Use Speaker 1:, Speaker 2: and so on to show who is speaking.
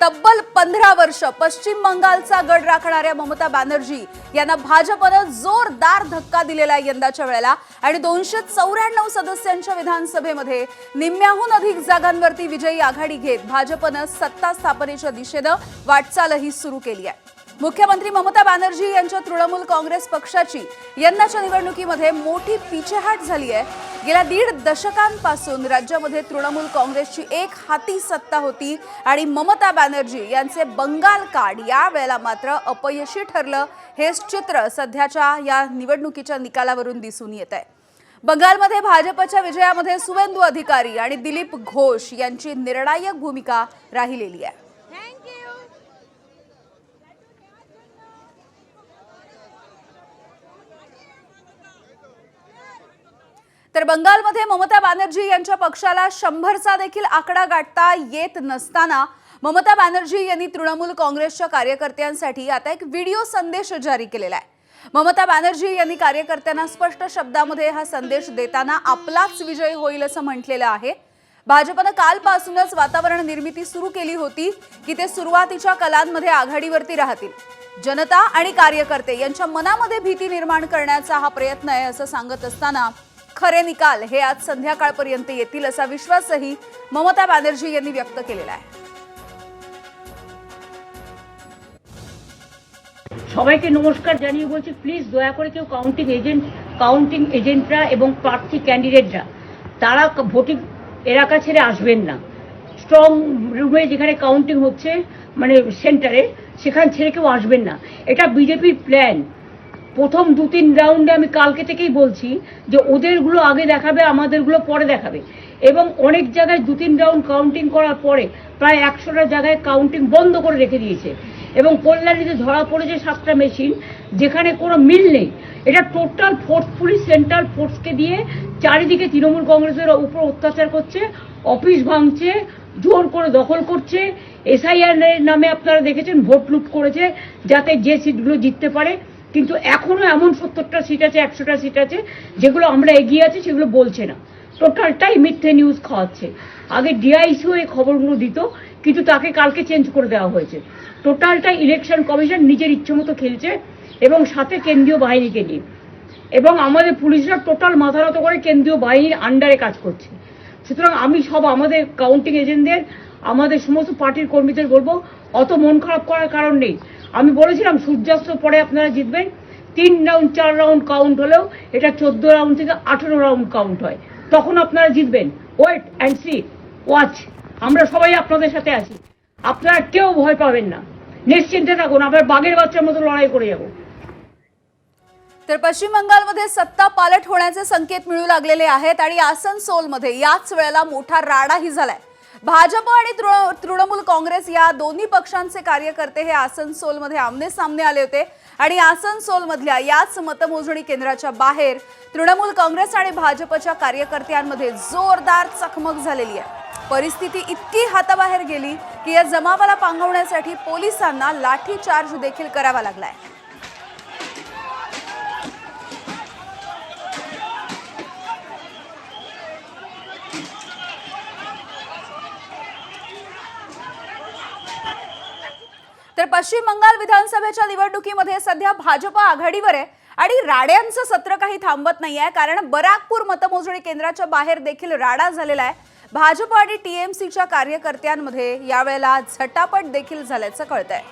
Speaker 1: तब्बल 15 वर्ष पश्चिम बंगालचा गड राखणाऱ्या ममता बॅनर्जी यांना भाजपनं जोरदार धक्का दिलेला यंदाच्या वेळेला आणि 294 सदस्यांच्या विधानसभेमध्ये निम्म्याहून अधिक जागांवरती विजयी आघाडी घेत भाजपनं सत्ता स्थापनेच्या दिशेनं वाटचालही सुरू केली आहे। मुख्यमंत्री ममता बॅनर्जी यांच्या तृणमूल काँग्रेस पक्षाची यंदाच्या निवडणुकीमध्ये मोठी पिछेहाट झाली आहे। गेल्या 1.5 दशकांपासून राज्यामध्ये तृणमूल काँग्रेसची एक हाती सत्ता होती आणि ममता बॅनर्जी यांचे बंगाल कार्ड या वेळेला मात्र अपयशी ठरलं। हेच चित्र सध्याच्या या निवडणुकीच्या निकालावरून दिसून येत आहे। बंगालमध्ये भाजपच्या विजयामध्ये सुवेंदू अधिकारी आणि दिलीप घोष यांची निर्णायक भूमिका राहिलेली आहे। तर बंगालमध्ये ममता बॅनर्जी यांच्या पक्षाला 100चा देखील आकडा गाठता येत नसताना ममता बॅनर्जी यांनी तृणमूल काँग्रेसच्या कार्यकर्त्यांसाठी आता एक व्हिडिओ संदेश जारी केलेला आहे। ममता बॅनर्जी यांनी कार्यकर्त्यांना स्पष्ट शब्दामध्ये हा संदेश देताना आपलाच विजय होईल असं म्हटलेलं आहे। भाजपनं कालपासूनच वातावरण निर्मिती सुरू केली होती की ते सुरुवातीच्या कलांमध्ये आघाडीवरती राहतील। जनता आणि कार्यकर्ते यांच्या मनामध्ये भीती निर्माण करण्याचा हा प्रयत्न आहे असं सांगत असताना खरे निकाल हे आज संध्याकाळपर्यंत येतील असा विश्वासही ममता बॅनर्जी यांनी व्यक्त केलेला आहे।
Speaker 2: সবাইকে নমস্কার জানিয়ে বলছি প্লিজ দয়া করে কেউ কাউন্টিং এজেন্টরা এবং প্রার্থী ক্যান্ডিডেটরা তারা ভোটিং এলাকা ছেড়ে আসবেন না। স্ট্রং রুমে যেখানে কাউন্টিং হচ্ছে মানে সেন্টারে সেখান ছেড়ে কেউ আসবেন না। এটা বিজেপির প্ল্যান। প্রথম 2-3 রাউন্ডে আমি কালকে থেকেই বলছি যে ওদেরগুলো আগে দেখাবে আমাদেরগুলো পরে দেখাবে এবং অনেক জায়গায় 2-3 রাউন্ড কাউন্টিং করার পরে প্রায় 100টা জায়গায় কাউন্টিং বন্ধ করে রেখে দিয়েছে এবং কল্যাণীতে ধরা পড়েছে 7টা মেশিন যেখানে কোনো মিল নেই। এটা টোটাল ফোর্সফুলি সেন্ট্রাল ফোর্সকে দিয়ে চারিদিকে তৃণমূল কংগ্রেসের উপর অত্যাচার করছে, অফিস ভাঙছে, জোর করে দখল করছে। এসআইআর নামে আপনারা দেখেছেন ভোট লুট করেছে যাতে যে সিটগুলো জিততে পারে, কিন্তু এখনো এমন 70টা সিট আছে 100টা সিট আছে যেগুলো আমরা এগিয়ে আছি সেগুলো বলছে না। টোটালটাই মিথ্যে নিউজ খাওয়াচ্ছে। আগে ডিআইসিও এই খবরগুলো দিত কিন্তু তাকে কালকে চেঞ্জ করে দেওয়া হয়েছে। টোটালটাই ইলেকশন কমিশন নিজের ইচ্ছে মতো খেলছে এবং সাথে কেন্দ্রীয় বাহিনীকে নিয়ে এবং আমাদের পুলিশরা টোটাল মাথা নত করে কেন্দ্রীয় বাহিনীর আন্ডারে কাজ করছে। সুতরাং আমি সব আমাদের কাউন্টিং এজেন্টদের আমাদের সমস্ত পার্টির কর্মীদের বলবো অত মন খারাপ করার কারণ নেই। আমি বলেছিলাম সূর্যাস্তের পরে আপনারা জিতবেন। 3 রাউন্ড 4 রাউন্ড কাউন্ট হলেও এটা 14 রাউন্ড থেকে 18 রাউন্ড কাউন্ট হয়, তখন আপনারা জিতবেন। Wait and see, watch. আমরা সবাই আপনাদের সাথে আছি, আপনারা কেউ ভয় পাবেন না, নিশ্চিন্তে থাকুন। আমরা বাঘের বাচ্চার মতো লড়াই করে যাব।
Speaker 1: तर पश्चिम बंगालमध्ये सत्ता पालट होण्याचे संकेत मिळू लागलेले आहेत आणि आसनसोलमध्ये याच वेळेला मोठा राडाही झालाय। भाजप आणि तृणमूल काँग्रेस या दोन्ही पक्षांचे कार्यकर्ते हे आसनसोलमध्ये आमने सामने आले होते आणि आसनसोलमधल्या याच मतमोजणी केंद्राच्या बाहेर तृणमूल काँग्रेस आणि भाजपच्या कार्यकर्त्यांमध्ये जोरदार चकमक झालेली आहे। परिस्थिती इतकी हाताबाहेर गेली की या जमावाला पांगवण्यासाठी पोलिसांना लाठीचार्ज देखील करावा लागलाय। तर पश्चिम बंगाल विधानसभेच्या निवडणुकीमध्ये सध्या भाजप आघाडीवर आहे आणि राड्यांचं सत्र काही थांबत नाहीये, कारण बराकपूर मतमोजणी केंद्राच्या बाहेर देखील राडा झालेला आहे। भाजप आणि टीएमसीच्या कार्यकर्त्यांमध्ये यावेळेला झटापट देखील झाल्याचं कळतंय।